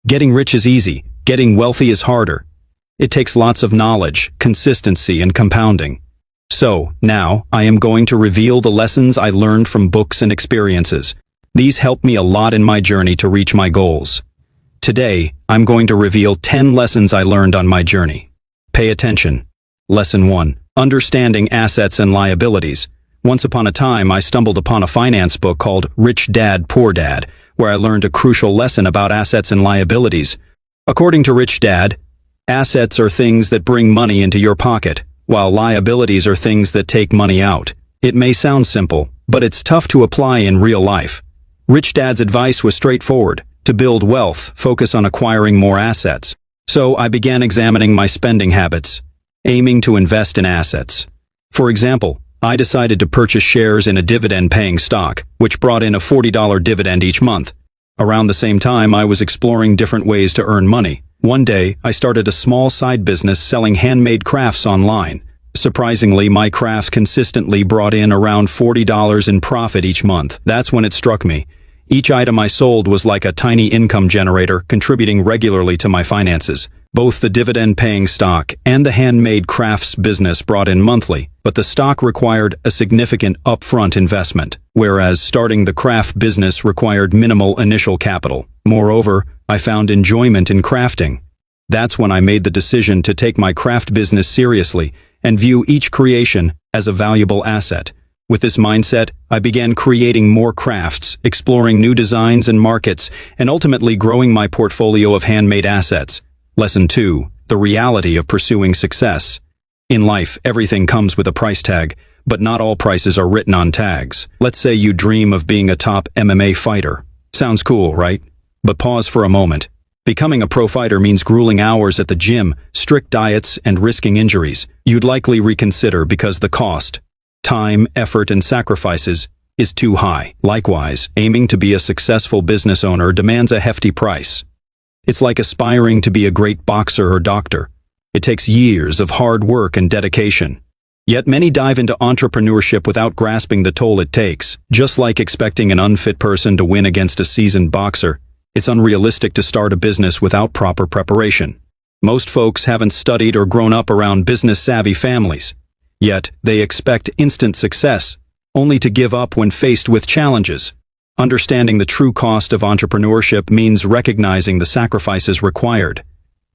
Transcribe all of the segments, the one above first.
Getting rich is easy, getting wealthy is harder. It takes lots of knowledge, consistency, and compounding. So, now, I am going to reveal the lessons I learned from books and experiences. These helped me a lot in my journey to reach my goals. Today, I'm going to reveal 10 lessons I learned on my journey. Pay attention. Lesson 1. Understanding assets and liabilities. Once upon a time, I stumbled upon a finance book called Rich Dad, Poor Dad, where I learned a crucial lesson about assets and liabilities. According to Rich Dad, assets are things that bring money into your pocket, while liabilities are things that take money out. It may sound simple, but it's tough to apply in real life. Rich Dad's advice was straightforward. To build wealth, focus on acquiring more assets. So I began examining my spending habits, aiming to invest in assets. For example, I decided to purchase shares in a dividend-paying stock, which brought in a $40 dividend each month. Around the same time, I was exploring different ways to earn money. One day, I started a small side business selling handmade crafts online. Surprisingly, my crafts consistently brought in around $40 in profit each month. That's when it struck me. Each item I sold was like a tiny income generator, contributing regularly to my finances. Both the dividend-paying stock and the handmade crafts business brought in monthly, but the stock required a significant upfront investment, whereas starting the craft business required minimal initial capital. Moreover, I found enjoyment in crafting. That's when I made the decision to take my craft business seriously and view each creation as a valuable asset. With this mindset, I began creating more crafts, exploring new designs and markets, and ultimately growing my portfolio of handmade assets. Lesson 2. The reality of pursuing success. In life, everything comes with a price tag, but not all prices are written on tags. Let's say you dream of being a top MMA fighter. Sounds cool, right? But pause for a moment. Becoming a pro fighter means grueling hours at the gym, strict diets, and risking injuries. You'd likely reconsider because the cost, time, effort, and sacrifices is too high. Likewise, aiming to be a successful business owner demands a hefty price. It's like aspiring to be a great boxer or doctor. It takes years of hard work and dedication. Yet many dive into entrepreneurship without grasping the toll it takes. Just like expecting an unfit person to win against a seasoned boxer, it's unrealistic to start a business without proper preparation. Most folks haven't studied or grown up around business-savvy families. Yet, they expect instant success, only to give up when faced with challenges. Understanding the true cost of entrepreneurship means recognizing the sacrifices required.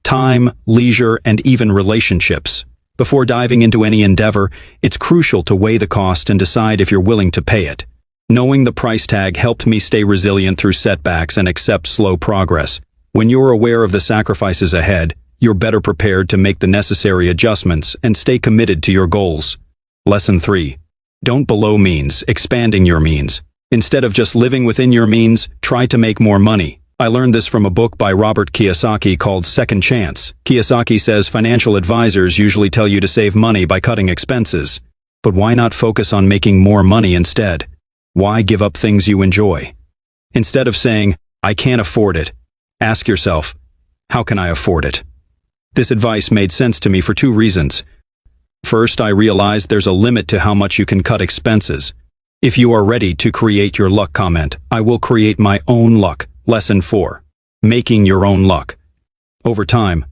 Time, leisure, and even relationships. Before diving into any endeavor, it's crucial to weigh the cost and decide if you're willing to pay it. Knowing the price tag helped me stay resilient through setbacks and accept slow progress. When you're aware of the sacrifices ahead, you're better prepared to make the necessary adjustments and stay committed to your goals. Lesson 3. Don't below means, expanding your means. Instead of just living within your means, try to make more money. I learned this from a book by Robert Kiyosaki called Second Chance. Kiyosaki says financial advisors usually tell you to save money by cutting expenses. But why not focus on making more money instead? Why give up things you enjoy? Instead of saying, I can't afford it, ask yourself, how can I afford it? This advice made sense to me for 2 reasons. First, I realized there's a limit to how much you can cut expenses. If you are ready to create your luck comment, I will create my own luck. Lesson 4. Making your own luck. Over time,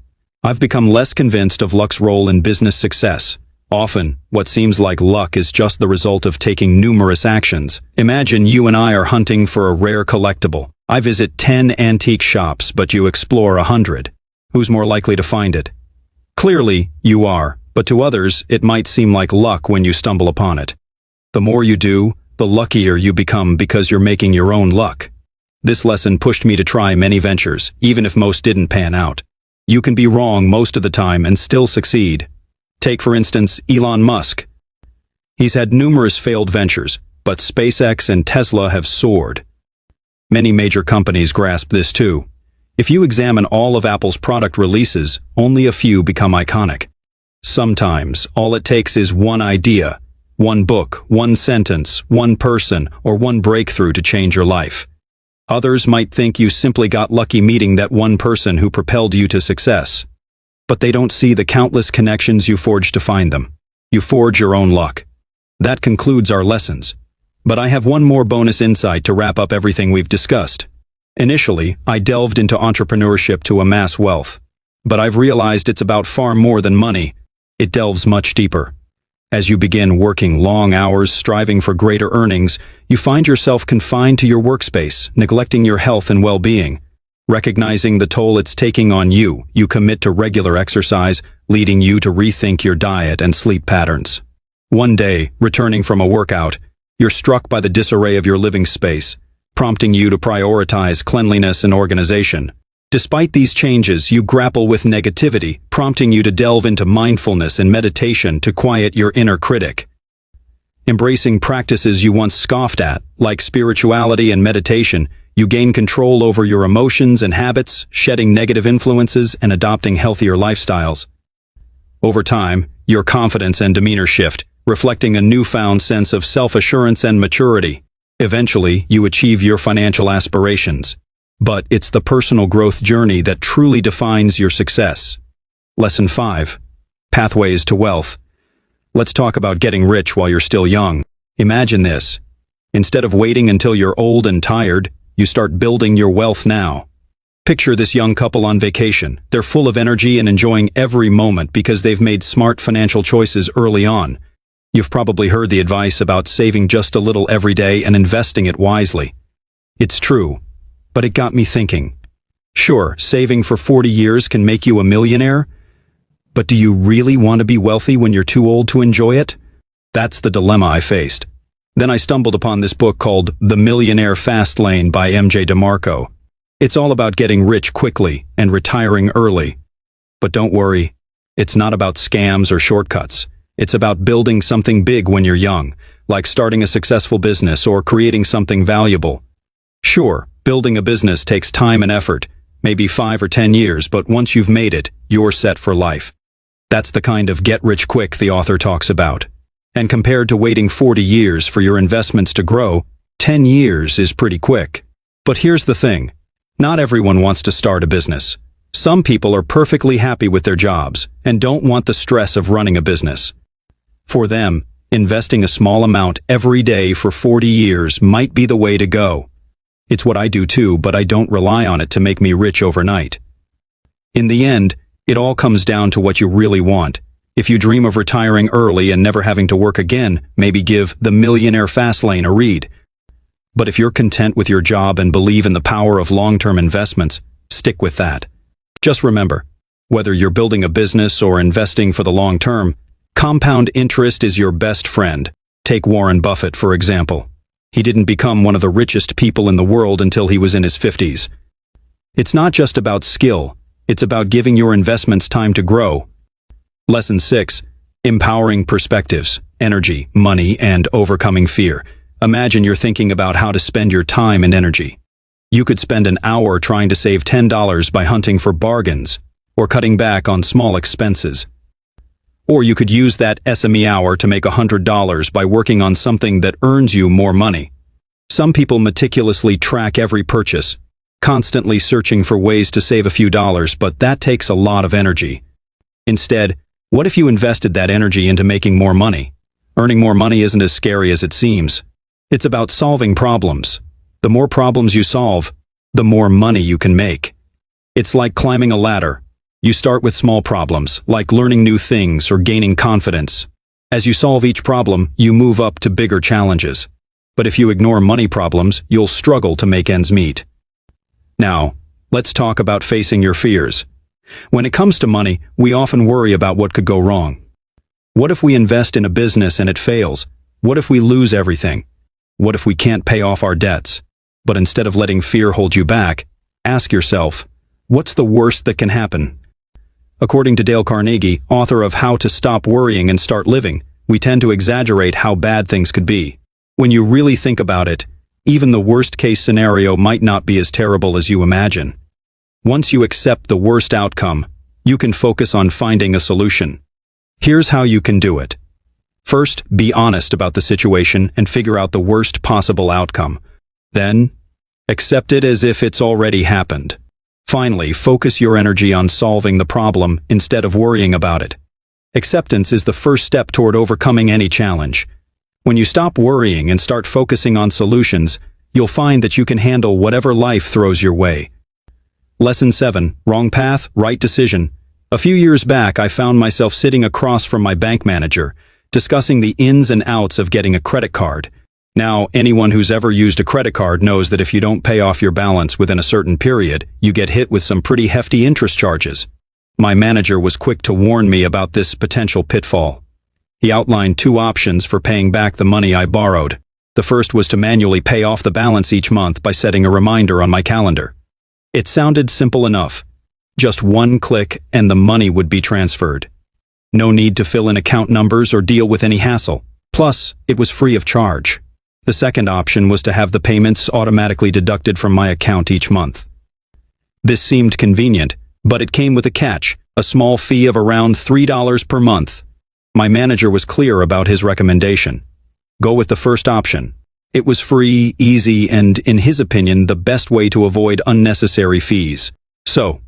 I've become less convinced of luck's role in business success. Often, what seems like luck is just the result of taking numerous actions. Imagine you and I are hunting for a rare collectible. I visit 10 antique shops, but you explore 100. Who's more likely to find it? Clearly, you are, but to others, it might seem like luck when you stumble upon it. The more you do, the luckier you become because you're making your own luck. This lesson pushed me to try many ventures, even if most didn't pan out. You can be wrong most of the time and still succeed. Take, for instance, Elon Musk. He's had numerous failed ventures, but SpaceX and Tesla have soared. Many major companies grasp this too. If you examine all of Apple's product releases, only a few become iconic. Sometimes, all it takes is one idea, one book, one sentence, one person, or one breakthrough to change your life. Others might think you simply got lucky meeting that one person who propelled you to success. But they don't see the countless connections you forged to find them. You forge your own luck. That concludes our lessons. But I have one more bonus insight to wrap up everything we've discussed. Initially, I delved into entrepreneurship to amass wealth. But I've realized it's about far more than money. It delves much deeper. As you begin working long hours, striving for greater earnings, you find yourself confined to your workspace, neglecting your health and well-being. Recognizing the toll it's taking on you, you commit to regular exercise, leading you to rethink your diet and sleep patterns. One day, returning from a workout, you're struck by the disarray of your living space, prompting you to prioritize cleanliness and organization. Despite these changes, you grapple with negativity, prompting you to delve into mindfulness and meditation to quiet your inner critic. Embracing practices you once scoffed at, like spirituality and meditation, you gain control over your emotions and habits, shedding negative influences and adopting healthier lifestyles. Over time, your confidence and demeanor shift, reflecting a newfound sense of self-assurance and maturity. Eventually, you achieve your financial aspirations. But it's the personal growth journey that truly defines your success. Lesson 5. Pathways to wealth. Let's talk about getting rich while you're still young. Imagine this. Instead of waiting until you're old and tired, you start building your wealth now. Picture this young couple on vacation. They're full of energy and enjoying every moment because they've made smart financial choices early on. You've probably heard the advice about saving just a little every day and investing it wisely. It's true, but it got me thinking. Sure, saving for 40 years can make you a millionaire, but do you really want to be wealthy when you're too old to enjoy it? That's the dilemma I faced. Then I stumbled upon this book called The Millionaire Fast Lane by M.J. DeMarco. It's all about getting rich quickly and retiring early. But don't worry, it's not about scams or shortcuts. It's about building something big when you're young, like starting a successful business or creating something valuable. Sure, building a business takes time and effort, maybe 5 or 10 years, but once you've made it, you're set for life. That's the kind of get-rich-quick the author talks about. And compared to waiting 40 years for your investments to grow, 10 years is pretty quick. But here's the thing. Not everyone wants to start a business. Some people are perfectly happy with their jobs and don't want the stress of running a business. For them, investing a small amount every day for 40 years might be the way to go. It's what I do too, but I don't rely on it to make me rich overnight. In the end, it all comes down to what you really want. If you dream of retiring early and never having to work again, maybe give The Millionaire Fast Lane a read. But if you're content with your job and believe in the power of long-term investments, stick with that. Just remember, whether you're building a business or investing for the long term, compound interest is your best friend. Take Warren Buffett, for example. He didn't become one of the richest people in the world until he was in his 50s. It's not just about skill, it's about giving your investments time to grow. Lesson 6. Empowering perspectives, energy, money, and overcoming fear. Imagine you're thinking about how to spend your time and energy. You could spend an hour trying to save $10 by hunting for bargains, or cutting back on small expenses. Or you could use that SME hour to make $100 by working on something that earns you more money. Some people meticulously track every purchase, constantly searching for ways to save a few dollars, but that takes a lot of energy. Instead, what if you invested that energy into making more money? Earning more money isn't as scary as it seems. It's about solving problems. The more problems you solve, the more money you can make. It's like climbing a ladder. You start with small problems, like learning new things or gaining confidence. As you solve each problem, you move up to bigger challenges. But if you ignore money problems, you'll struggle to make ends meet. Now, let's talk about facing your fears. When it comes to money, we often worry about what could go wrong. What if we invest in a business and it fails? What if we lose everything? What if we can't pay off our debts? But instead of letting fear hold you back, ask yourself, what's the worst that can happen? According to Dale Carnegie, author of How to Stop Worrying and Start Living, we tend to exaggerate how bad things could be. When you really think about it, even the worst-case scenario might not be as terrible as you imagine. Once you accept the worst outcome, you can focus on finding a solution. Here's how you can do it. First, be honest about the situation and figure out the worst possible outcome. Then, accept it as if it's already happened. Finally, focus your energy on solving the problem instead of worrying about it. Acceptance is the first step toward overcoming any challenge. When you stop worrying and start focusing on solutions, you'll find that you can handle whatever life throws your way. Lesson 7. Wrong path, right decision. A few years back, I found myself sitting across from my bank manager, discussing the ins and outs of getting a credit card. Now, anyone who's ever used a credit card knows that if you don't pay off your balance within a certain period, you get hit with some pretty hefty interest charges. My manager was quick to warn me about this potential pitfall. He outlined 2 options for paying back the money I borrowed. The first was to manually pay off the balance each month by setting a reminder on my calendar. It sounded simple enough. Just 1 click and the money would be transferred. No need to fill in account numbers or deal with any hassle. Plus, it was free of charge. The second option was to have the payments automatically deducted from my account each month. This seemed convenient, but it came with a catch, a small fee of around $3 per month. My manager was clear about his recommendation. Go with the first option. It was free, easy, and, in his opinion, the best way to avoid unnecessary fees. So,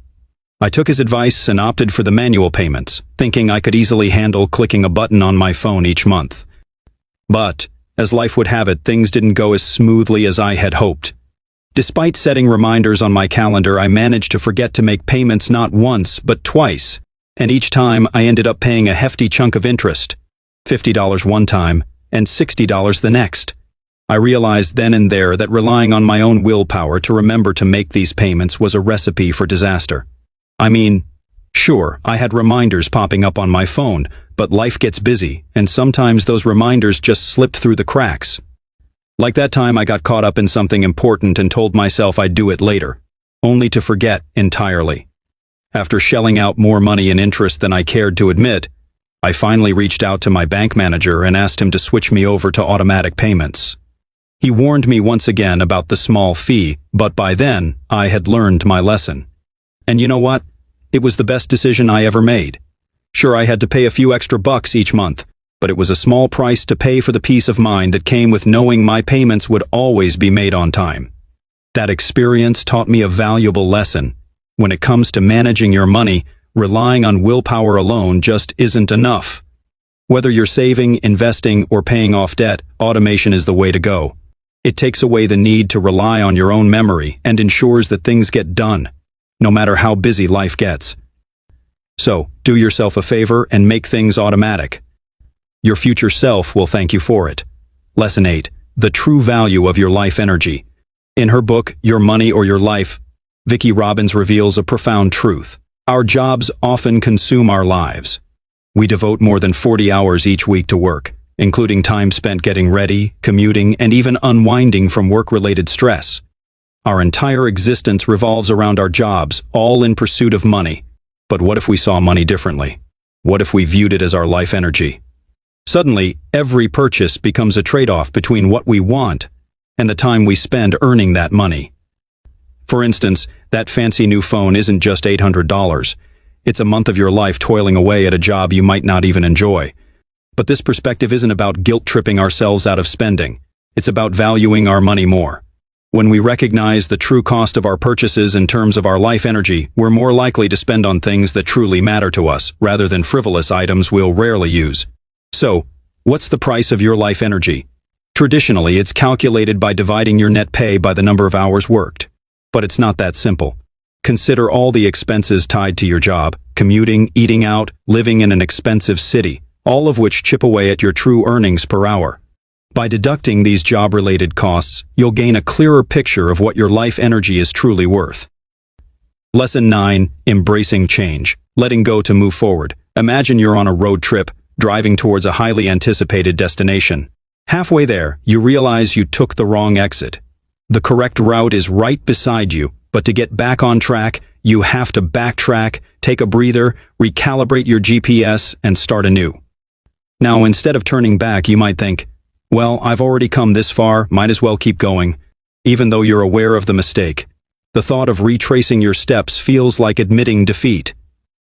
I took his advice and opted for the manual payments, thinking I could easily handle clicking a button on my phone each month. But, as life would have it, things didn't go as smoothly as I had hoped. Despite setting reminders on my calendar, I managed to forget to make payments not once, but twice, and each time I ended up paying a hefty chunk of interest, $50 one time and $60 the next. I realized then and there that relying on my own willpower to remember to make these payments was a recipe for disaster. I mean, sure, I had reminders popping up on my phone, but life gets busy, and sometimes those reminders just slipped through the cracks. Like that time I got caught up in something important and told myself I'd do it later, only to forget entirely. After shelling out more money in interest than I cared to admit, I finally reached out to my bank manager and asked him to switch me over to automatic payments. He warned me once again about the small fee, but by then, I had learned my lesson. And you know what? It was the best decision I ever made. Sure, I had to pay a few extra bucks each month, but it was a small price to pay for the peace of mind that came with knowing my payments would always be made on time. That experience taught me a valuable lesson. When it comes to managing your money, relying on willpower alone just isn't enough. Whether you're saving, investing, or paying off debt, automation is the way to go. It takes away the need to rely on your own memory and ensures that things get done, no matter how busy life gets. So, do yourself a favor and make things automatic. Your future self will thank you for it. Lesson 8. The true value of your life energy. In her book, Your Money or Your Life, Vicki Robbins reveals a profound truth. Our jobs often consume our lives. We devote more than 40 hours each week to work, including time spent getting ready, commuting, and even unwinding from work-related stress. Our entire existence revolves around our jobs, all in pursuit of money. But what if we saw money differently? What if we viewed it as our life energy? Suddenly, every purchase becomes a trade-off between what we want and the time we spend earning that money. For instance, that fancy new phone isn't just $800. It's a month of your life toiling away at a job you might not even enjoy. But this perspective isn't about guilt-tripping ourselves out of spending. It's about valuing our money more. When we recognize the true cost of our purchases in terms of our life energy, we're more likely to spend on things that truly matter to us, rather than frivolous items we'll rarely use. So, what's the price of your life energy? Traditionally, it's calculated by dividing your net pay by the number of hours worked. But it's not that simple. Consider all the expenses tied to your job, commuting, eating out, living in an expensive city, all of which chip away at your true earnings per hour. By deducting these job-related costs, you'll gain a clearer picture of what your life energy is truly worth. Lesson 9. Embracing change. Letting go to move forward. Imagine you're on a road trip, driving towards a highly anticipated destination. Halfway there, you realize you took the wrong exit. The correct route is right beside you, but to get back on track, you have to backtrack, take a breather, recalibrate your GPS, and start anew. Now, instead of turning back, you might think, well, I've already come this far, might as well keep going. Even though you're aware of the mistake, the thought of retracing your steps feels like admitting defeat.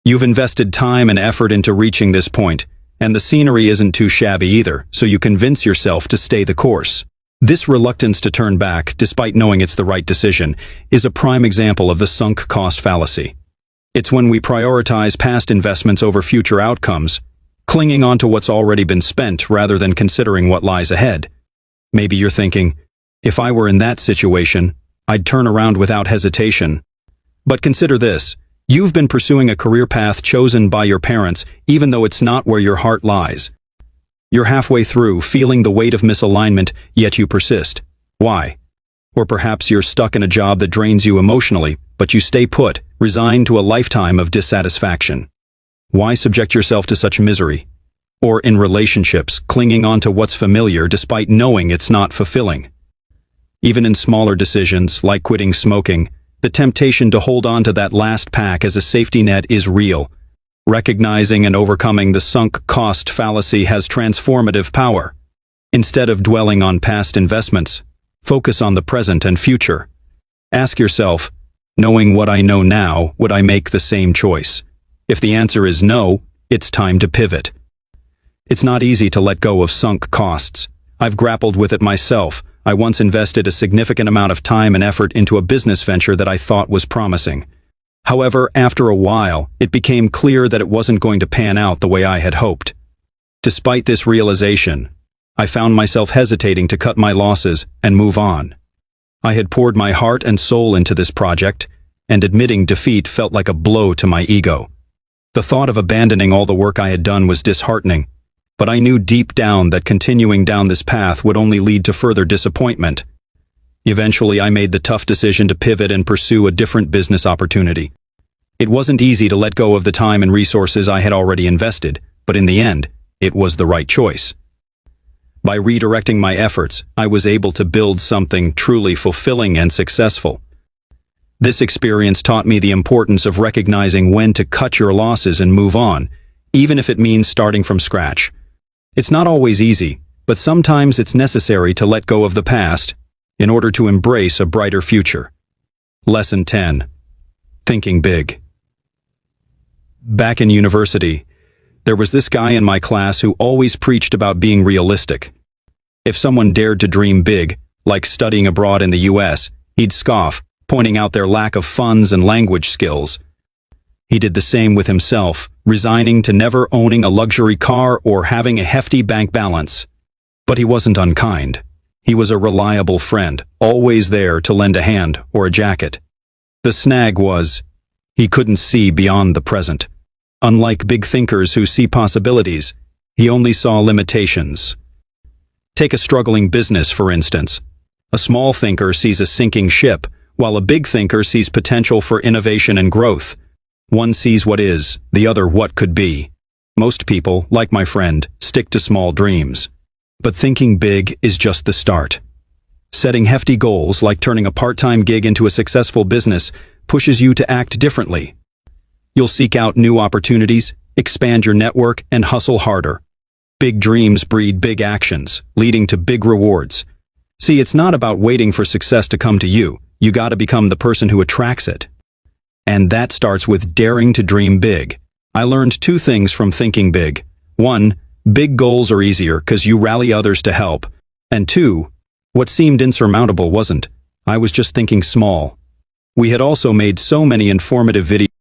You've invested time and effort into reaching this point, and the scenery isn't too shabby either, so you convince yourself to stay the course. This reluctance to turn back, despite knowing it's the right decision, is a prime example of the sunk cost fallacy. It's when we prioritize past investments over future outcomes, clinging on to what's already been spent rather than considering what lies ahead. Maybe you're thinking, If I were in that situation, I'd turn around without hesitation. But consider this. You've been pursuing a career path chosen by your parents, even though it's not where your heart lies. You're halfway through, feeling the weight of misalignment, yet you persist. Why? Or perhaps you're stuck in a job that drains you emotionally, but you stay put, resigned to a lifetime of dissatisfaction. Why subject yourself to such misery? Or in relationships, clinging on to what's familiar despite knowing it's not fulfilling. Even in smaller decisions, like quitting smoking, the temptation to hold on to that last pack as a safety net is real. Recognizing and overcoming the sunk cost fallacy has transformative power. Instead of dwelling on past investments, focus on the present and future. Ask yourself, knowing what I know now, would I make the same choice? If the answer is no, it's time to pivot. It's not easy to let go of sunk costs. I've grappled with it myself. I once invested a significant amount of time and effort into a business venture that I thought was promising. However, after a while, it became clear that it wasn't going to pan out the way I had hoped. Despite this realization, I found myself hesitating to cut my losses and move on. I had poured my heart and soul into this project, and admitting defeat felt like a blow to my ego. The thought of abandoning all the work I had done was disheartening, but I knew deep down that continuing down this path would only lead to further disappointment. Eventually, I made the tough decision to pivot and pursue a different business opportunity. It wasn't easy to let go of the time and resources I had already invested, but in the end, it was the right choice. By redirecting my efforts, I was able to build something truly fulfilling and successful. This experience taught me the importance of recognizing when to cut your losses and move on, even if it means starting from scratch. It's not always easy, but sometimes it's necessary to let go of the past in order to embrace a brighter future. Lesson 10. Thinking big. Back in university, there was this guy in my class who always preached about being realistic. If someone dared to dream big, like studying abroad in the US, he'd scoff, pointing out their lack of funds and language skills. He did the same with himself, resigning to never owning a luxury car or having a hefty bank balance. But he wasn't unkind. He was a reliable friend, always there to lend a hand or a jacket. The snag was, he couldn't see beyond the present. Unlike big thinkers who see possibilities, he only saw limitations. Take a struggling business, for instance. A small thinker sees a sinking ship, while a big thinker sees potential for innovation and growth. One sees what is, the other what could be. Most people, like my friend, stick to small dreams. But thinking big is just the start. Setting hefty goals, like turning a part-time gig into a successful business, pushes you to act differently. You'll seek out new opportunities, expand your network, and hustle harder. Big dreams breed big actions, leading to big rewards. See, it's not about waiting for success to come to you. You gotta become the person who attracts it. And that starts with daring to dream big. I learned two things from thinking big. 1, big goals are easier because you rally others to help. And 2, what seemed insurmountable wasn't. I was just thinking small. We had also made so many informative videos